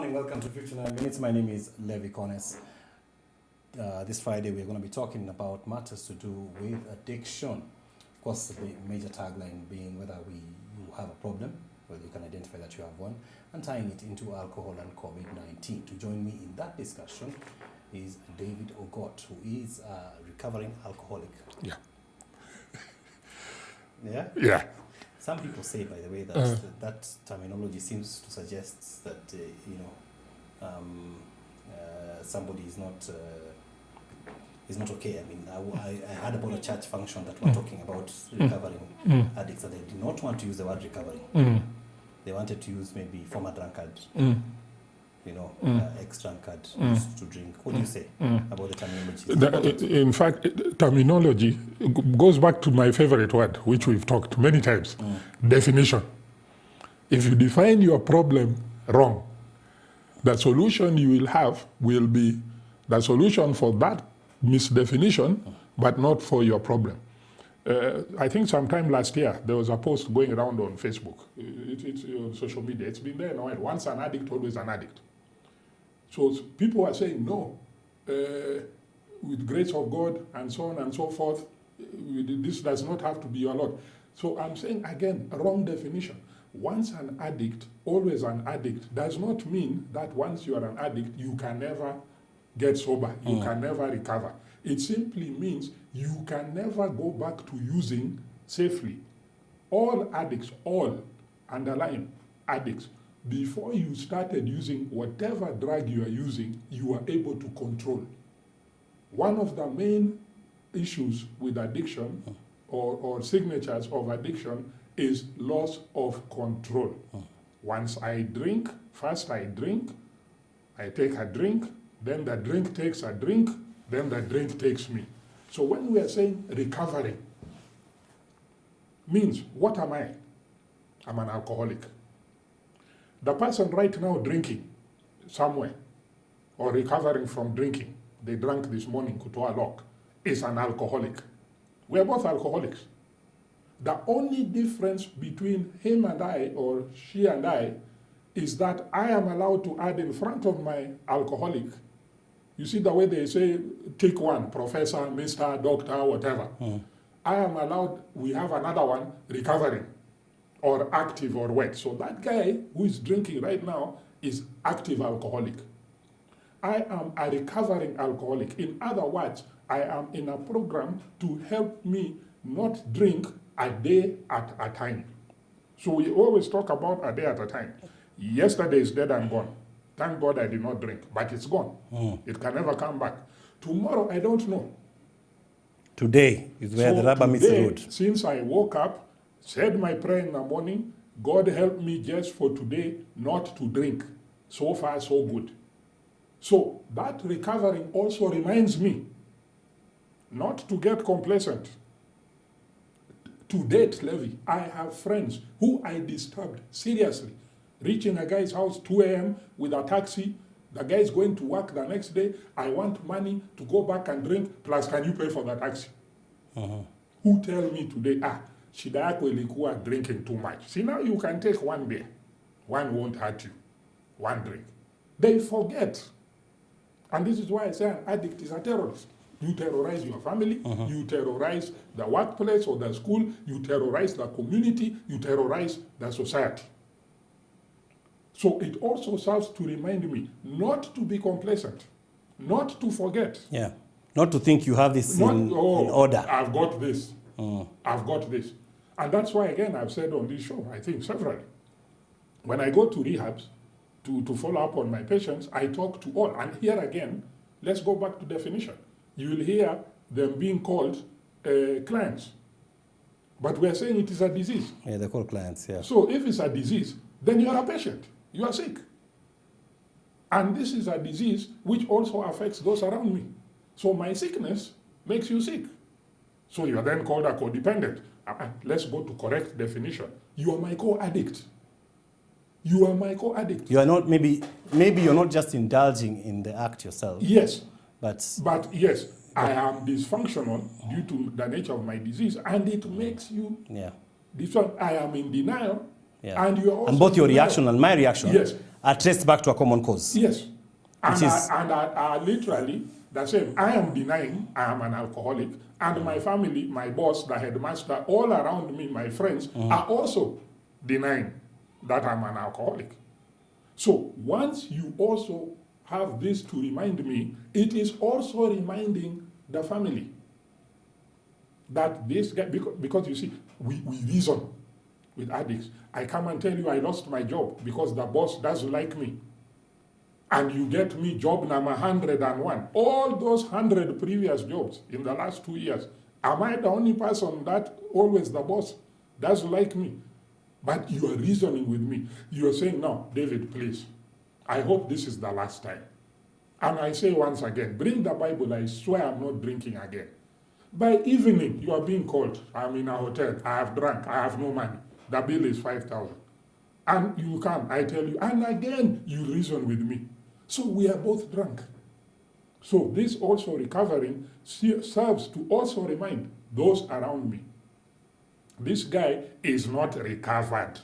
morning, welcome to 59 Minutes. My name is Levi Cones. This Friday we're going to be talking about matters to do with addiction. Of course, the major tagline being whether you have a problem, whether you can identify that you have one, and tying it into alcohol and COVID-19. To join me in that discussion is David Ogot, who is a recovering alcoholic. Yeah. Yeah? Yeah. Some people say, by the way, that that terminology seems to suggest that, somebody is not okay. I mean, I heard about a church function that were talking about recovering addicts, and they did not want to use the word recovering. They wanted to use maybe former drunkard, ex-drunkard, used to drink. What do you say about the terminology? In fact, terminology goes back to my favorite word, which we've talked many times, definition. If you define your problem wrong, the solution you will have will be the solution for that misdefinition, but not for your problem. I think sometime last year, there was a post going around on Facebook. It's on social media. It's been there now. Once an addict, always an addict. So people are saying, no, with grace of God and so on and so forth, this does not have to be your lot. So I'm saying, again, wrong definition. Once an addict, always an addict, does not mean that once you are an addict, you can never get sober, you can never recover. It simply means you can never go back to using safely. All addicts, all underlying addicts, before you started using whatever drug you are using, you are able to control. One of the main issues with addiction or signatures of addiction is loss of control. Once I drink, first I drink, I take a drink, then the drink takes a drink, then the drink takes me. So when we are saying recovering, means what am I? I'm an alcoholic. The person right now drinking somewhere or recovering from drinking, they drank this morning, Kutoa Lock, is an alcoholic. We are both alcoholics. The only difference between him and I, or she and I, is that I am allowed to add in front of my alcoholic. You see the way they say, take one, professor, Mr., doctor, whatever. I am allowed, we have another one, recovering, or active or wet. So that guy who is drinking right now is active alcoholic. I am a recovering alcoholic. In other words, I am in a program to help me not drink a day at a time. So we always talk about a day at a time. Yesterday is dead and gone. Thank God I did not drink, but it's gone. It can never come back. Tomorrow, I don't know. Today is where the rubber meets the road. Since I woke up, said my prayer in the morning, God help me just for today not to drink. So far, so good. So that recovering also reminds me not to get complacent. To date, Levi, I have friends who I disturbed seriously. Reaching a guy's house 2 a.m. with a taxi, the guy is going to work the next day. I want money to go back and drink, plus can you pay for the taxi? Who tell me today, shida yako ilikuwa drinking too much. See, now you can take one beer. One won't hurt you. One drink. They forget. And this is why I say an addict is a terrorist. You terrorize your family, you terrorize the workplace or the school, you terrorize the community, you terrorize the society. So it also serves to remind me not to be complacent, not to forget. Yeah, not to think you have this in order. I've got this. I've got this. And that's why, again, I've said on this show, I think several, when I go to rehabs to follow up on my patients, I talk to all. And here again, let's go back to definition. You will hear them being called clients. But we're saying it is a disease. Yeah, they're called clients, yeah. So if it's a disease, then you are a patient. You are sick. And this is a disease which also affects those around me. So my sickness makes you sick. So you are then called a codependent. Let's go to correct definition. You are my co-addict. You are my co-addict. You are not, maybe you're not just indulging in the act yourself. Yes. But yes, I am dysfunctional due to the nature of my disease, and it makes you yeah. this one. I am in denial, and you are also and both your reaction and my reaction are traced back to a common cause. Yes. Which is And literally the same. I am denying I am an alcoholic, and my family, my boss, the headmaster, all around me, my friends, are also denying that I'm an alcoholic. So once you also have this to remind me, it is also reminding the family that this guy, because you see, we reason with addicts. I come and tell you I lost my job because the boss doesn't like me. And you get me job number 101. All those 100 previous jobs in the last 2 years, am I the only person that always the boss doesn't like me? But you are reasoning with me. You are saying, no, David, please, I hope this is the last time. And I say once again, bring the Bible, I swear I'm not drinking again. By evening, you are being called. I'm in a hotel, I have drunk, I have no money. The bill is 5,000. And you come, I tell you, and again, you reason with me. So we are both drunk. So this also recovering serves to also remind those around me. This guy is not recovered.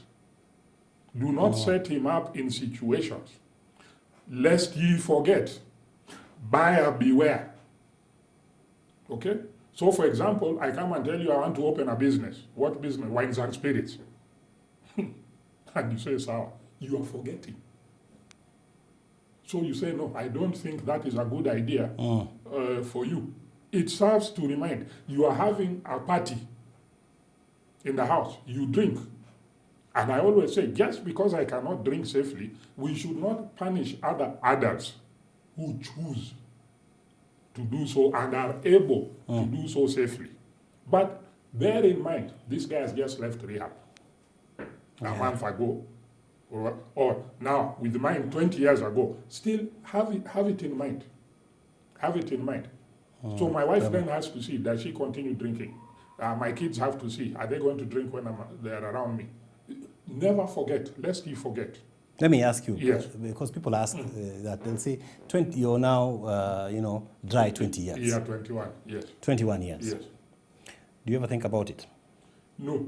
Do not set him up in situations, lest ye forget. Buyer beware. Okay? So for example, I come and tell you I want to open a business. What business? Wines and spirits. And you say, sir, you are forgetting. So you say, no, I don't think that is a good idea for you. It serves to remind. You are having a party in the house. You drink. And I always say, just because I cannot drink safely, we should not punish other adults who choose to do so and are able to do so safely. But bear in mind, this guy has just left rehab a month ago. Or now, with mine 20 years ago, still have it in mind. Have it in mind. So my wife then has to see, does she continue drinking? My kids have to see, are they going to drink when they're around me? Never forget, lest you forget. Let me ask you, yes. Because people ask that, they'll say, 20, you're now, dry 20 years. Yeah, 21, yes. 21 years. Yes. Do you ever think about it? No.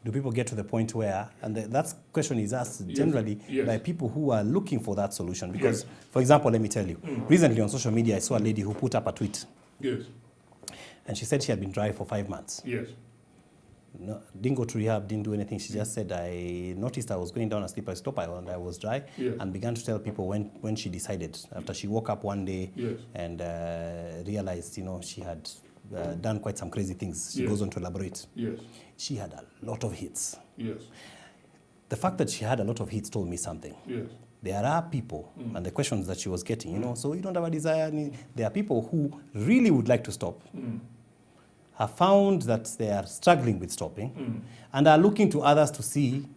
Do people get to the point where, and that question is asked generally by people who are looking for that solution? Because, for example, let me tell you, recently on social media, I saw a lady who put up a tweet. Yes. And she said she had been dry for 5 months. Yes. No, didn't go to rehab, didn't do anything. She just said, I noticed I was going down a slippery slope and I was dry, and began to tell people when she decided, after she woke up one day and realized, she had done quite some crazy things. She goes on to elaborate. Yes. She had a lot of hits. Yes. The fact that she had a lot of hits told me something. Yes. There are people, and the questions that she was getting, so you don't have a desire. There are people who really would like to stop, have found that they are struggling with stopping, and are looking to others to see,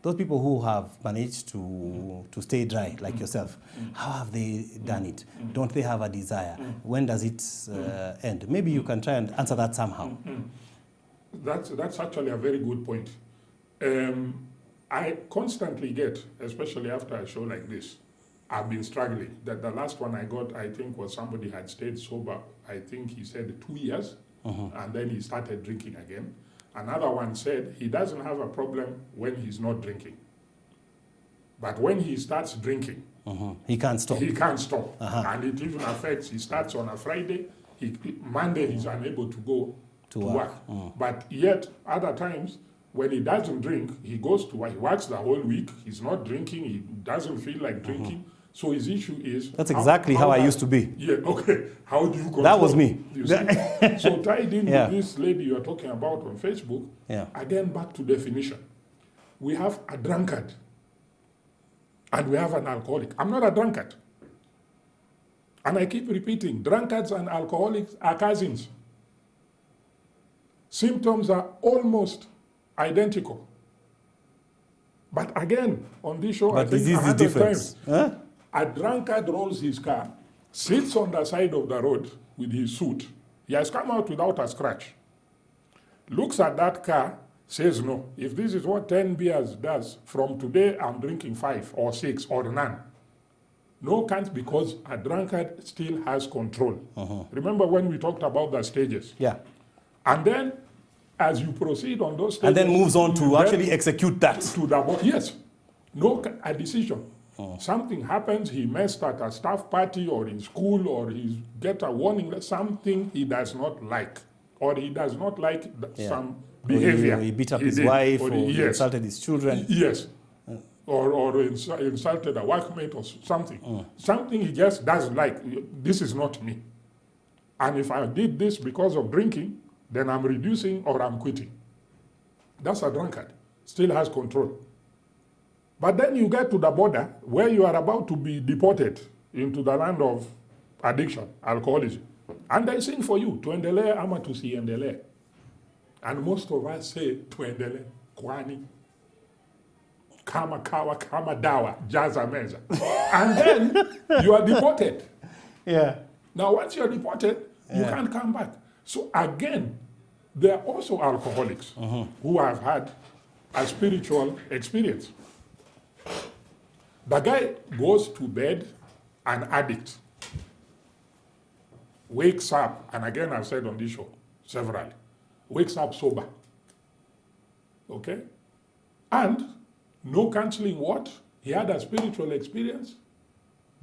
those people who have managed to stay dry, like yourself, how have they done it? Don't they have a desire? When does it end? Maybe you can try and answer that somehow. That's actually a very good point. I constantly get, especially after a show like this, I've been struggling. That the last one I got, I think, was somebody had stayed sober, I think he said 2 years, and then he started drinking again. Another one said he doesn't have a problem when he's not drinking. But when he starts drinking, he can't stop. He can't stop. And it even affects, he starts on a Friday, Monday he's unable to go to work. But yet, other times, when he doesn't drink, he goes to work, he works the whole week, he's not drinking, he doesn't feel like drinking. So his issue is... That's exactly how I used to be. Yeah, okay. How do you control? That was me. You see? So tied in with this lady you're talking about on Facebook, again, back to definition. We have a drunkard and we have an alcoholic. I'm not a drunkard. And I keep repeating, drunkards and alcoholics are cousins. Symptoms are almost identical. But again, on this show, I think disease is different. A drunkard rolls his car, sits on the side of the road with his suit. He has come out without a scratch. Looks at that car, says, no, if this is what 10 beers does, from today I'm drinking 5 or 6 or none. No, can't, because a drunkard still has control. Remember when we talked about the stages? Yeah. And then, as you proceed on those stages... And then moves on to actually execute that. Yes. a decision. Something happens, he messed at a staff party or in school, or he get a warning that something he does not like, or he does not like some behavior. Or he beat up his wife, or he yes, insulted his children. Yes. Or insulted a workmate or something. Something he just doesn't like. This is not me. And if I did this because of drinking, then I'm reducing or I'm quitting. That's a drunkard. Still has control. But then you get to the border where you are about to be deported into the land of addiction, alcoholism. And they sing for you, tuendelee ama tusiendelee. And most of us say, tuendelee, kwani, kama kawa, kama dawa, jaza meza. And then you are deported. Yeah. Now, once you're deported, you can't come back. So again, there are also alcoholics who have had a spiritual experience. The guy goes to bed an addict, wakes up, and again I've said on this show several, wakes up sober. Okay? And no counseling what? He had a spiritual experience.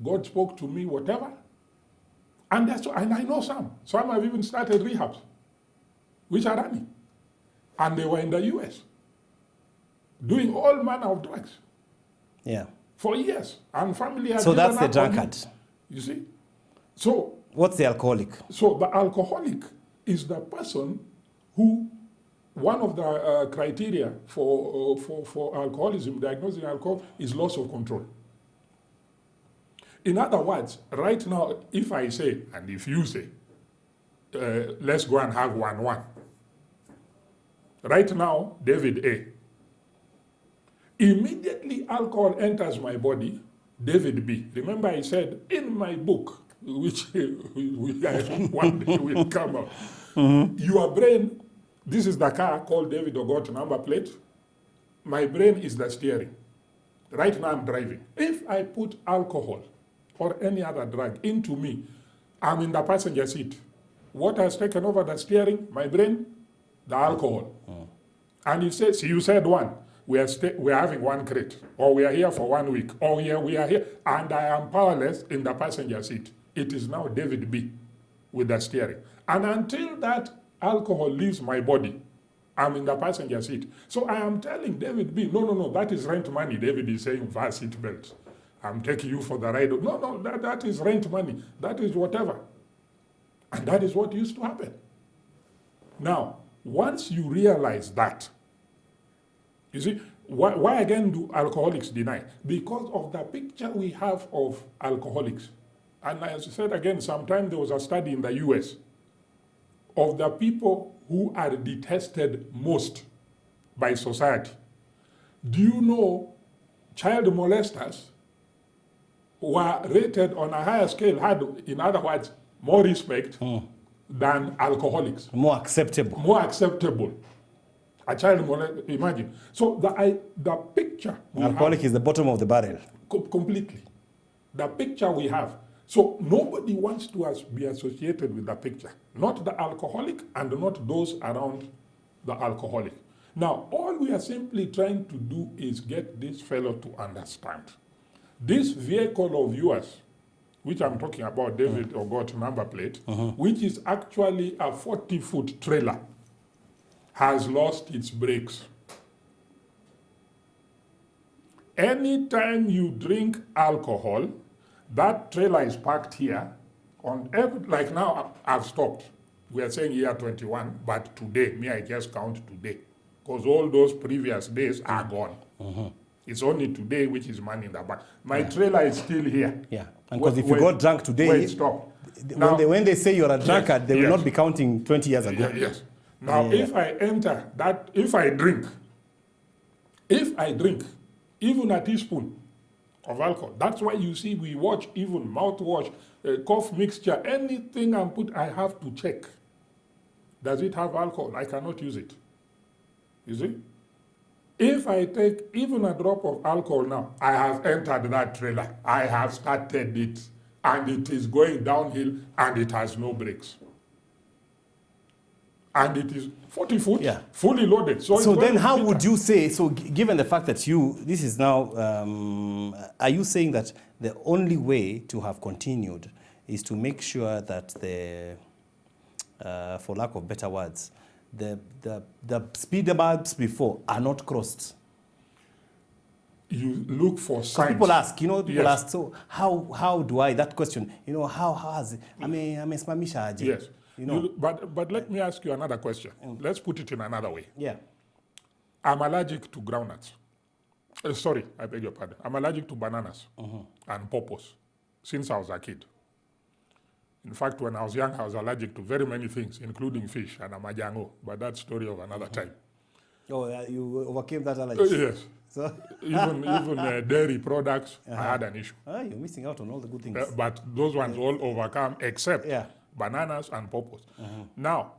God spoke to me, whatever. And I know some. Some have even started rehabs, which are running. And they were in the US, doing all manner of drugs. Yeah. For years. And family has So given that's the up on drunkard. you see? So What's the alcoholic? So the alcoholic is the person who, one of the criteria for alcoholism, diagnosing alcohol, is loss of control. In other words, right now, if I say, and if you say, let's go and have 1-1. Right now, David A. Immediately alcohol enters my body, David B. Remember I said, in my book, which one day will come out, your brain, this is the car called David Ogot number plate. My brain is the steering. Right now I'm driving. If I put alcohol or any other drug into me, I'm in the passenger seat. What has taken over the steering? My brain, the alcohol. And you said one. We are having one crate, or we are here for 1 week, or we are here, and I am powerless in the passenger seat. It is now David B. with the steering. And until that alcohol leaves my body, I'm in the passenger seat. So I am telling David B, no, that is rent money. David is saying, via seat belt. I'm taking you for the ride. No, that is rent money. That is whatever. And that is what used to happen. Now, once you realize that, you see, why again do alcoholics deny? Because of the picture we have of alcoholics. And as I said again, sometime there was a study in the US of the people who are detested most by society. Do you know child molesters were rated on a higher scale, had, in other words, more respect than alcoholics? More acceptable. More acceptable. A child molester, imagine. So the picture Alcoholic is the bottom of the barrel. Completely. The picture we have. So nobody wants to be associated with the picture. Not the alcoholic and not those around the alcoholic. Now, all we are simply trying to do is get this fellow to understand. This vehicle of yours, which I'm talking about, David Ogot number plate, which is actually a 40-foot trailer, has lost its brakes. Anytime you drink alcohol, that trailer is parked here. Like now, I've stopped. We are saying year 21, but today, I just count today. Because all those previous days are gone. It's only today which is money in the bank. My trailer is still here. Yeah, and because if you got drunk today, wait, stop. When they say you're a drunkard, they will not be counting 20 years ago. Yes. Now, if I enter that, if I drink, even a teaspoon of alcohol, that's why you see we watch even mouthwash, cough mixture, anything I have to check. Does it have alcohol? I cannot use it. You see? If I take even a drop of alcohol now, I have entered that trailer. I have started it, and it is going downhill, and it has no brakes. And it is 40 foot, Yeah. fully loaded. So then how would you say, so given the fact that this is now, are you saying that the only way to have continued is to make sure that for lack of better words, the speed bumps before are not crossed? You look for signs. People ask, people Yes. ask, so how do I, that question, how has it, amesimamisha aje? Yes. You But let me ask you another question. Let's put it in another way. Yeah. I'm allergic to groundnuts. Sorry, I beg your pardon. I'm allergic to bananas and pawpaws since I was a kid. In fact, when I was young, I was allergic to very many things, including fish and amajango, but that's story of another time. Oh, you overcame that allergy? Yes. So Even dairy products, I had an issue. you're missing out on all the good things. But those ones all overcome except Yeah. bananas and pawpaws. Now,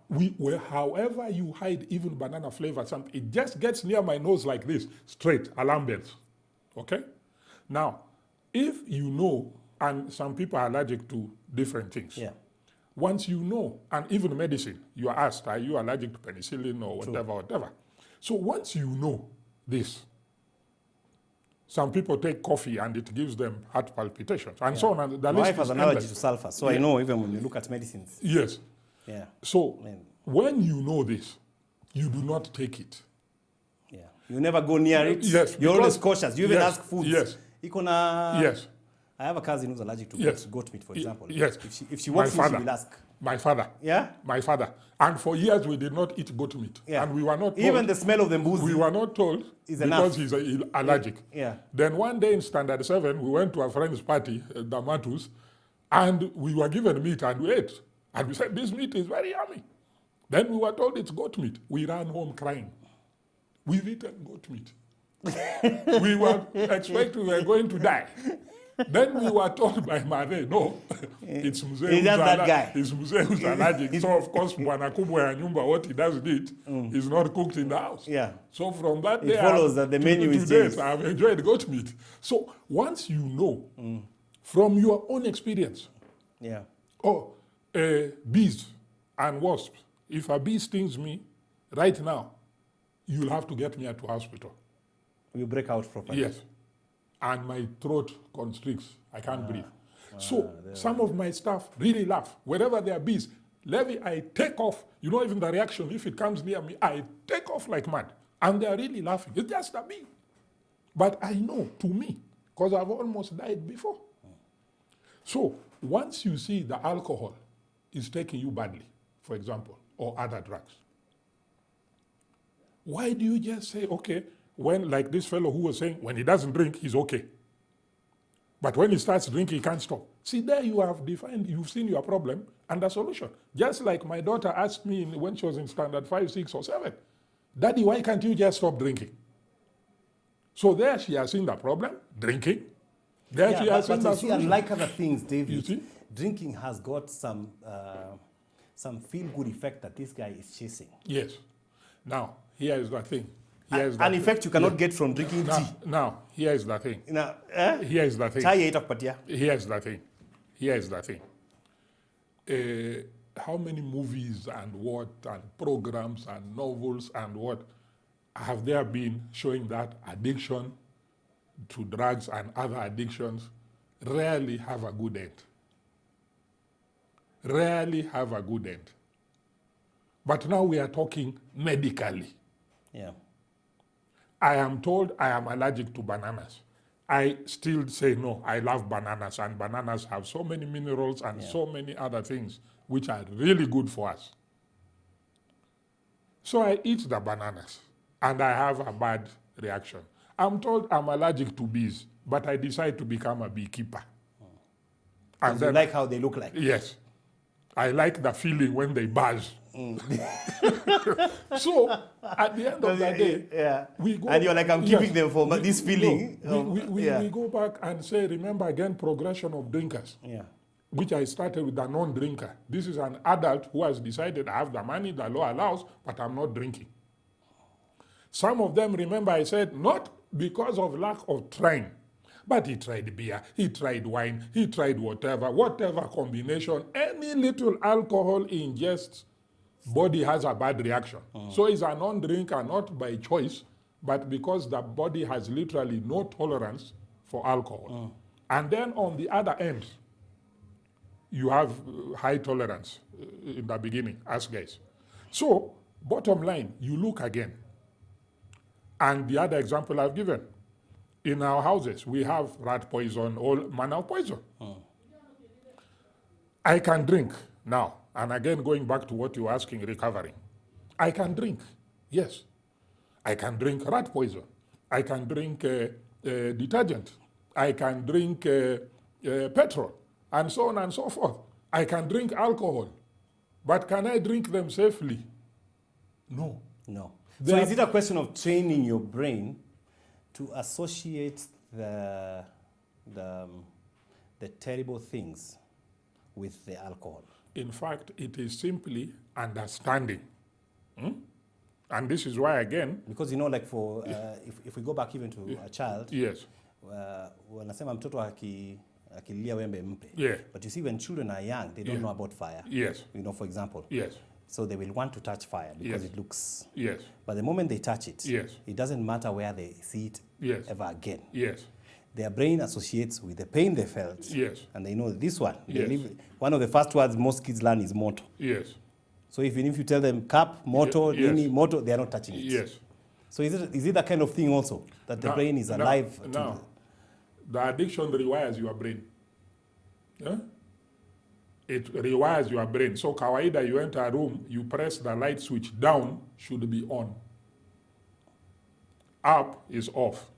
however you hide even banana flavor, something, it just gets near my nose like this, straight, alarm bells. Okay? Now, if you know, and some people are allergic to different things. Yeah. Once you know, and even medicine, you are asked, are you allergic to penicillin or whatever. So once you know this, some people take coffee and it gives them heart palpitations and so on. And the My list wife has is an allergy endless. to sulfur, so I know even when you look at medicines. Yes. Yeah. So Man. when you know this, you do not take it. Yeah. You never go near it. Yes, You're always because- cautious. You even yes, ask foods. yes. Yes. Yes. I have a cousin who's allergic to Yes. goat meat, for example. Yes. If she My walks in, she father. will ask. My father. Yeah? My father. And for years we did not eat goat meat. Yeah. And we were not told. Even the smell of the we mbuzi. were not told Is because enough. he's allergic. Yeah. Then one day in Standard 7, we went to a friend's party, Damatus, and we were given meat and we ate. And we said, this meat is very yummy. Then we were told it's goat meat. We ran home crying. We've eaten goat meat. We were expecting we were going to die. Then we were told by Mother, no, it's Mzee He's just that guy. It's Mzee who's allergic. So of course, Bwana Kubwa ya nyumba, what he doesn't eat is not cooked in the house. Yeah. So from that It day, follows that the menu is changed. I've enjoyed goat meat. So once you know from your own experience, Yeah. bees and wasps, if a bee stings me right now, you'll have to get me to hospital. You break out properly. Yes. And my throat constricts. I can't breathe. So some of my staff really laugh. Wherever there are bees, Levy, I take off. You know, even the reaction, if it comes near me, I take off like mad. And they're really laughing. It's just a bee. But I know, to me, because I've almost died before. So once you see the alcohol is taking you badly, for example, or other drugs, why do you just say, okay, when, like this fellow who was saying, when he doesn't drink, he's okay. But when he starts drinking, he can't stop. See, there you have defined, you've seen your problem and the solution. Just like my daughter asked me when she was in standard 5, 6, or 7, Daddy, why can't you just stop drinking? So there she has seen the problem, drinking. There she has seen the you see, solution. unlike other things, David, You see? drinking has got some feel-good effect that this guy is chasing. Yes. Now, here is the thing. An effect you cannot get from drinking tea. Now, here is the thing. Now, Here is the thing. chai itakupatia. Here's the thing. Here's the thing. How many movies and what and programs and novels and what have there been showing that addiction to drugs and other addictions rarely have a good end? Rarely have a good end. But now we are talking medically. Yeah. I am told I am allergic to bananas. I still say no, I love bananas, and bananas have so many minerals and so many other things which are really good for us. So I eat the bananas and I have a bad reaction. I'm told I'm allergic to bees, but I decide to become a beekeeper. And You like how they look like. yes, I like the feeling when they buzz. So at the end of the day, we go. And you're like, I'm keeping them for this feeling. We go back and say, remember again, progression of drinkers, which I started with a non-drinker. This is an adult who has decided I have the money the law allows, but I'm not drinking. Some of them, remember I said, not because of lack of trying, but he tried beer, he tried wine, he tried whatever combination, any little alcohol ingests body has a bad reaction. So it's a non-drinker, not by choice, but because the body has literally no tolerance for alcohol. And then on the other end, you have high tolerance in the beginning, as guys. So, bottom line, you look again. And the other example I've given, in our houses, we have rat poison, all manner of poison. I can drink now, and again, going back to what you were asking, recovering. I can drink, yes. I can drink rat poison. I can drink detergent. I can drink petrol, and so on and so forth. I can drink alcohol, but can I drink them safely? No. No. So is it a question of training your brain to associate the terrible things with the alcohol? In fact, it is simply understanding. And this is why, again... Because, you know, like for, if we go back even to a child, yes, wanasema mtoto akilia wembe mpe. Yeah. But you see, when children are young, they don't know about fire. Yes. You know, for example. Yes. So they will want to touch fire because it looks... Yes. But the moment they touch it, yes, it doesn't matter where they see it yes, ever again. Yes. Their brain associates with the pain they felt. Yes. And they know this one. Yes. One of the first words most kids learn is moto. Yes. So even if you tell them cap, moto, yes, nini, moto, they are not touching it. Yes. So is it that kind of thing also, that the brain is alive? Now, the addiction rewires your brain. Yeah? It rewires your brain. So kawaida, you enter a room, you press the light switch, down should be on. Up is off.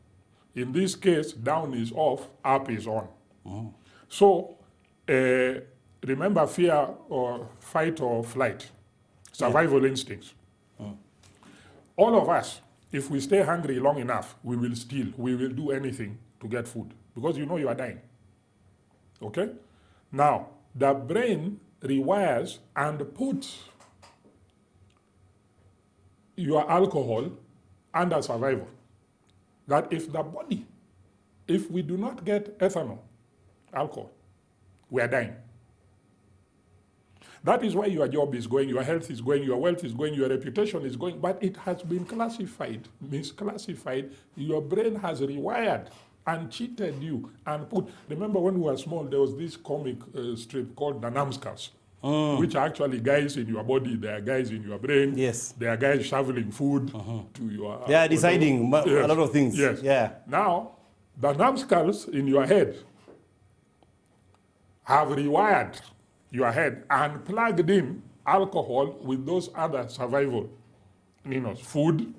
In this case, down is off, up is on. So remember fear or fight or flight, survival instincts. All of us, if we stay hungry long enough, we will steal, we will do anything to get food because you know you are dying. Okay? Now, the brain rewires and puts your alcohol under survival. That if the body, if we do not get ethanol, alcohol, we are dying. That is why your job is going, your health is going, your wealth is going, your reputation is going, but it has been classified, misclassified. Your brain has rewired and cheated you and put... Remember when we were small, there was this comic strip called the numbskulls, which are actually guys in your body. There are guys in your brain. Yes. There are guys shoveling food to your... They are deciding a lot of things. Yes. Yeah. Now, the numbskulls in your head have rewired your head and plugged in alcohol with those other survival, food,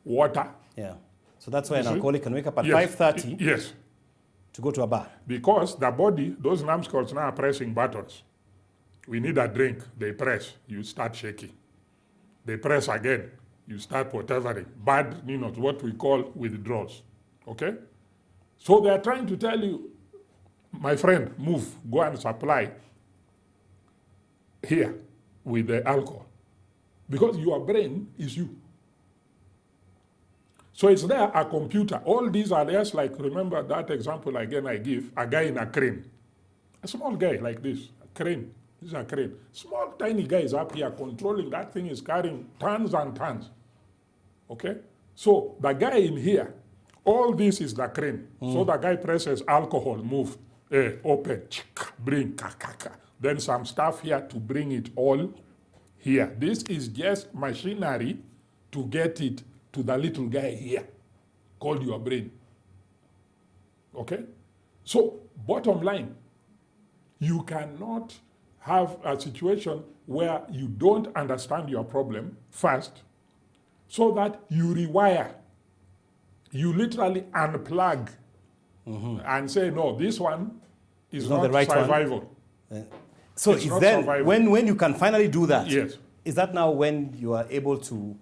water. Yeah. So that's why an alcoholic can wake up at Yes. 5:30 Yes. to go to a bar. Because the body, those numbskulls now are pressing buttons. We need a drink. They press. You start shaking. They press again. You start whatevering. Bad, what we call withdrawals. Okay? So they are trying to tell you, my friend, move, go and supply here with the alcohol. Because your brain is you. So it's there, a computer. All these are just like, remember that example again I give, a guy in a crane. A small guy like this, a crane. This is a crane. Small, tiny guy is up here controlling. That thing is carrying tons and tons. Okay? So the guy in here, all this is the crane. So the guy presses alcohol, move, open, bring, then some stuff here to bring it all here. This is just machinery to get it to the little guy here, called your brain. Okay? So, bottom line, you cannot have a situation where you don't understand your problem first, so that you rewire. You literally unplug and say, no, this one is not the right survival. So It's is not then, survival. when you can finally do that, Yes. is that now when you are able to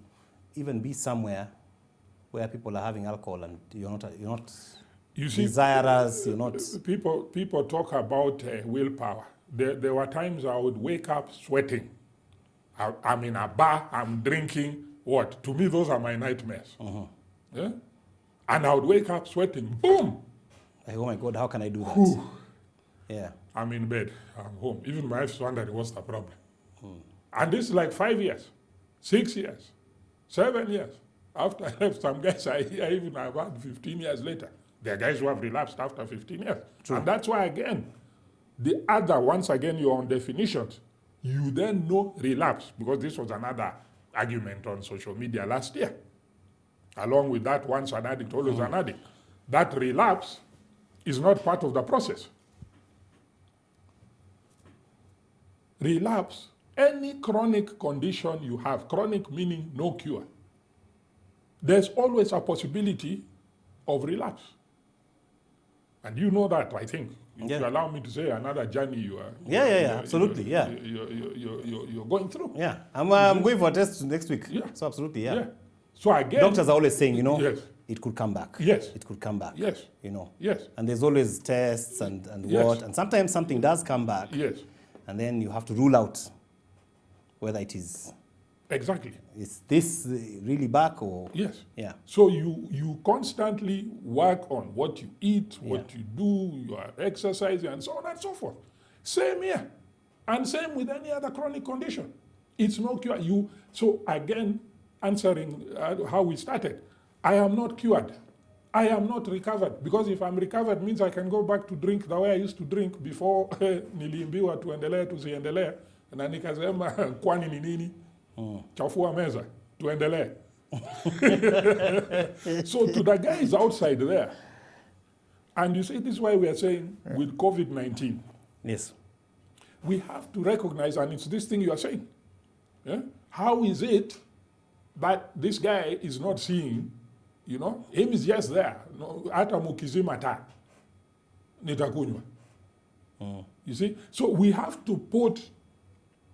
even be somewhere where people are having alcohol and you're not You see, desirous, you're not... people talk about willpower. There were times I would wake up sweating. I'm in a bar, I'm drinking. What? To me, those are my nightmares. Yeah? And I would wake up sweating. Boom! Like, oh my God, how can I do that? Whew. Yeah. I'm in bed. I'm home. Even my wife's wondering what's the problem. And this is like 5 years, 6 years, 7 years. After I left, some guys I even have had 15 years later. There are guys who have relapsed after 15 years. True. And that's why, again, the other, once again, you're on definitions. You then know relapse, because this was another argument on social media last year. Along with that, once an addict, always an addict. That relapse is not part of the process. Relapse, any chronic condition you have, chronic meaning no cure, there's always a possibility of relapse. And you know that, I think. If you allow me to say, another journey you are. Absolutely, You're going through. Yeah, I'm going for a test next week. Yeah. So absolutely, yeah. So again, doctors are always saying, yes, it could come back. Yes. It could come back. Yes. Yes. And there's always tests and Yes. what, and sometimes something does come back. Yes. And then you have to rule out whether it is. Exactly. Is this really back or? Yes. Yeah. So you constantly work on what you eat, what you do, your exercise, and so on and so forth. Same here. And same with any other chronic condition. It's no cure. So again, answering how we started, I am not cured. I am not recovered. Because if I'm recovered, means I can go back to drink the way I used to drink before niliambiwa tuendelee tusiendelee. Na nikasema kwani ni nini? Chafua meza, tuendelee. So to the guys outside there, and you see, this is why we are saying with COVID-19, yes, we have to recognize, and it's this thing you are saying. Yeah? How is it that this guy is not seeing, him is just there. Hata mukizima taa, nitakunywa. You see? So we have to put,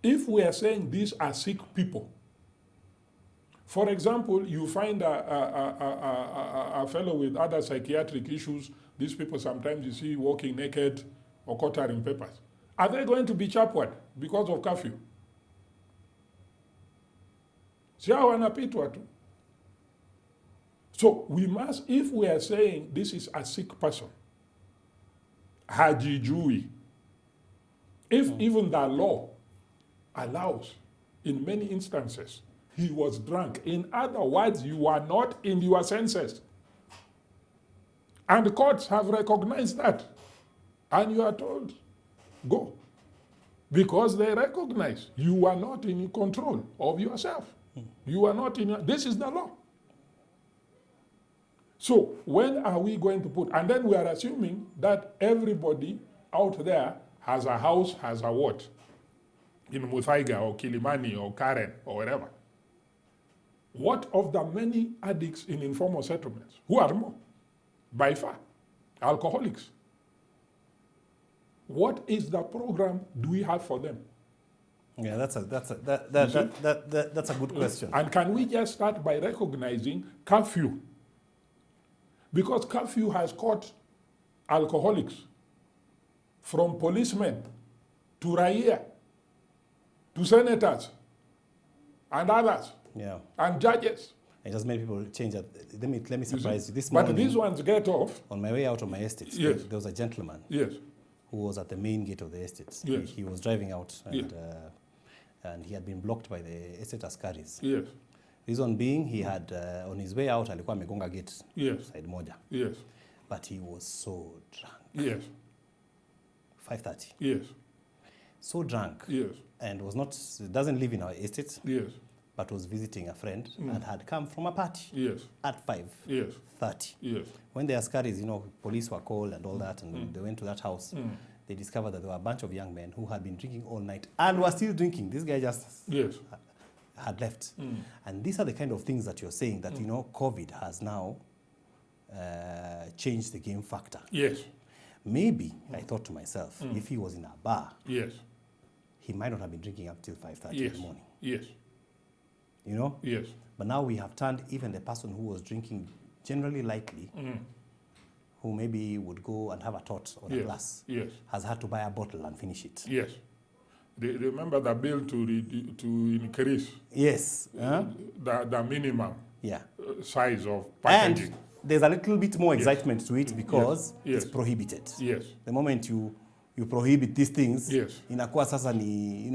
if we are saying these are sick people, for example, you find a fellow with other psychiatric issues, these people sometimes you see walking naked or quartering papers. Are they going to be chapered because of curfew? Si hao wanapitwa tu. So we must, if we are saying this is a sick person, hajijui, if even the law allows, in many instances, he was drunk. In other words, you are not in your senses. And the courts have recognized that. And you are told, go. Because they recognize you are not in control of yourself. You are not in, this is the law. So when are we going to put, and then we are assuming that everybody out there has a house, has a what? In Muthaiga or Kilimani or Karen or wherever. What of the many addicts in informal settlements? Who are more? By far, alcoholics. What is the program do we have for them? Yeah, that's a good question. And can we just start by recognizing curfew? Because curfew has caught alcoholics, from policemen to raia, to senators, and others, and judges. It has made people change that. Let me surprise you. This morning, but these ones get off. On my way out of my estate, there was a gentleman who was at the main gate of the estate. He was driving out, and he had been blocked by the estate askaris. Reason being, he had, on his way out, alikuwa amegonga gate, side moja. But he was so drunk. 5:30. So drunk. And was not, doesn't live in our estate. But was visiting a friend and had come from a party at 5:30. When the askaris, police were called and all that, and they went to that house, they discovered that there were a bunch of young men who had been drinking all night and were still drinking. This guy just had left. And these are the kind of things that you're saying that, COVID has now changed the game factor. Maybe, I thought to myself, if he was in a bar, he might not have been drinking up till 5:30 in the morning. But now we have turned even the person who was drinking generally lightly, who maybe would go and have a tot or a glass, has had to buy a bottle and finish it. Remember the bill to increase the minimum size of packaging. And there's a little bit more excitement to it because it's prohibited. The moment you prohibit these things, inakuwa sasa ni,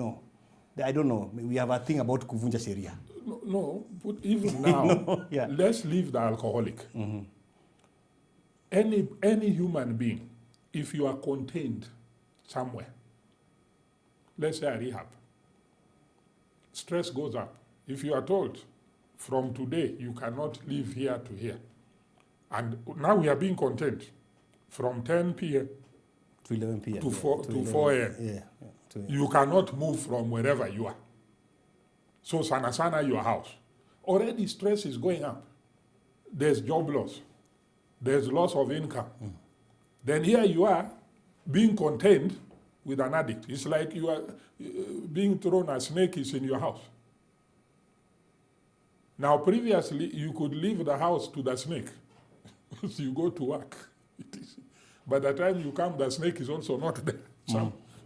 I don't know. We have a thing about kuvunja sheria. No, but even now, Yeah. let's leave the alcoholic. Any human being, if you are contained somewhere, let's say a rehab, stress goes up. If you are told from today you cannot live here to here, and now we are being contained from 10 p.m. To 11 p.m. to 4 a.m. Yeah. You cannot move from wherever you are. So sana your house. Already stress is going up. There's job loss. There's loss of income. Then here you are being contained with an addict. It's like you are being thrown a snake is in your house. Now previously you could leave the house to the snake. So you go to work. By the time you come, the snake is also not there.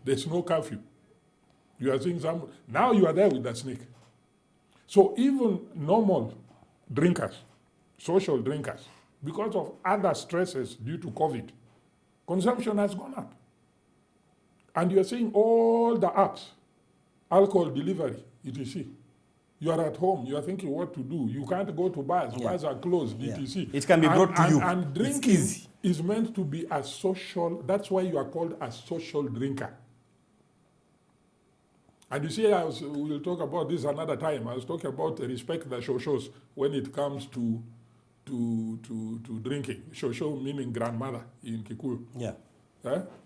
There's no curfew. You are seeing some. Now you are there with the snake. So even normal drinkers, social drinkers, because of other stresses due to COVID, consumption has gone up. And you're seeing all the apps, alcohol delivery, etc. You are at home, you are thinking what to do. You can't go to bars, bars are closed, etc. It can be brought to you. And drinking is meant to be a social, that's why you are called a social drinker. And you see, we will talk about this another time. I was talking about respect the shoshos when it comes to drinking. Shosho meaning grandmother in Kikuyu. Yeah.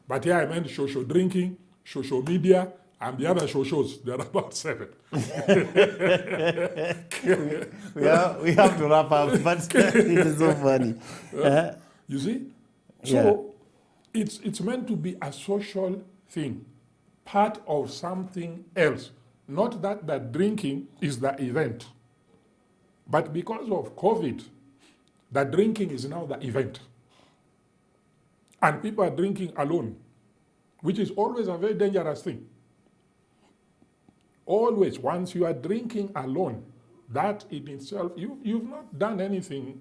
But here I meant shosho drinking, shosho media, and the other shoshos. There are about 7. we have to wrap up, but it is so funny. You see? So it's meant to be a social thing, part of something else. Not that the drinking is the event. But because of COVID, the drinking is now the event. And people are drinking alone, which is always a very dangerous thing. Always, once you are drinking alone, that in itself, you've not done anything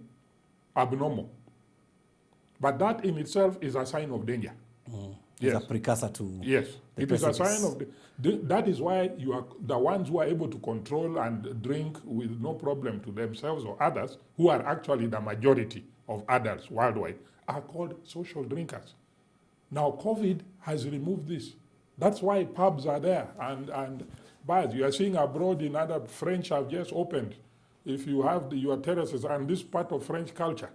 abnormal. But that in itself is a sign of danger. It's a precursor to... Yes, it is a sign of... that is why you are the ones who are able to control and drink with no problem to themselves or others, who are actually the majority of adults worldwide, are called social drinkers. Now, COVID has removed this. That's why pubs are there and bars. You are seeing abroad in other, French have just opened. If you have your terraces, and this part of French culture,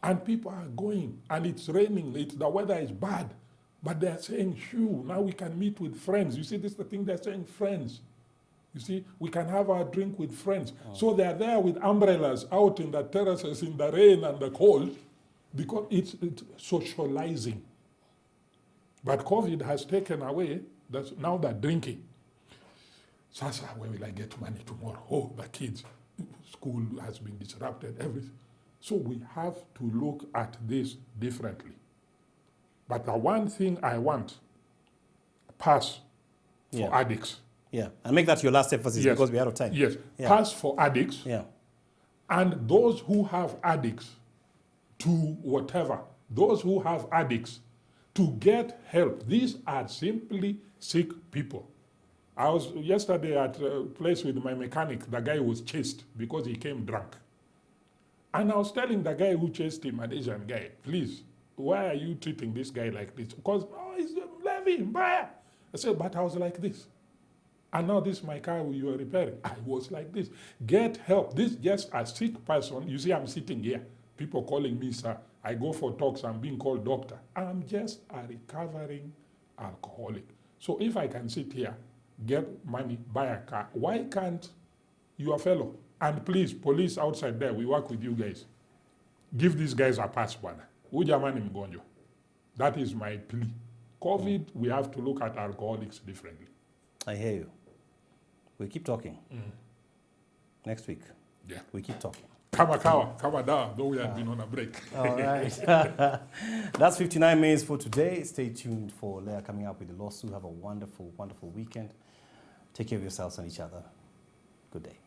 and people are going, and it's raining, the weather is bad, but they're saying, shoo, now we can meet with friends. You see, this is the thing they're saying, friends. You see, we can have our drink with friends. So they're there with umbrellas out in the terraces in the rain and the cold, because it's socializing. But COVID has taken away, now they're drinking. Sasa, where will I get money tomorrow? Oh, the kids, school has been disrupted, everything. So we have to look at this differently. But the one thing I want, pass for addicts. Yeah, and make that your last emphasis because we're out of time. Yes, pass for addicts. Yeah. And those who have addicts to whatever, those who have addicts to get help. These are simply sick people. I was yesterday at a place with my mechanic. The guy was chased because he came drunk. And I was telling the guy who chased him, an Asian guy, please, why are you treating this guy like this? Because, he's Levy, buyer. I said, but I was like this. And now this is my car you are repairing. I was like this. Get help. This is just a sick person. You see, I'm sitting here. People calling me, sir. I go for talks. I'm being called doctor. I'm just a recovering alcoholic. So if I can sit here, get money, buy a car, why can't your fellow? And please, police outside there, we work with you guys. Give these guys a pass, bwana. Ujamani mgonjwa. That is my plea. COVID, we have to look at alcoholics differently. I hear you. We keep talking. Next week. Yeah. We keep talking. Kama dawa, though we have been on a break. All right. That's 59 minutes for today. Stay tuned for Leah coming up with the lawsuit. Have a wonderful, wonderful weekend. Take care of yourselves and each other. Good day.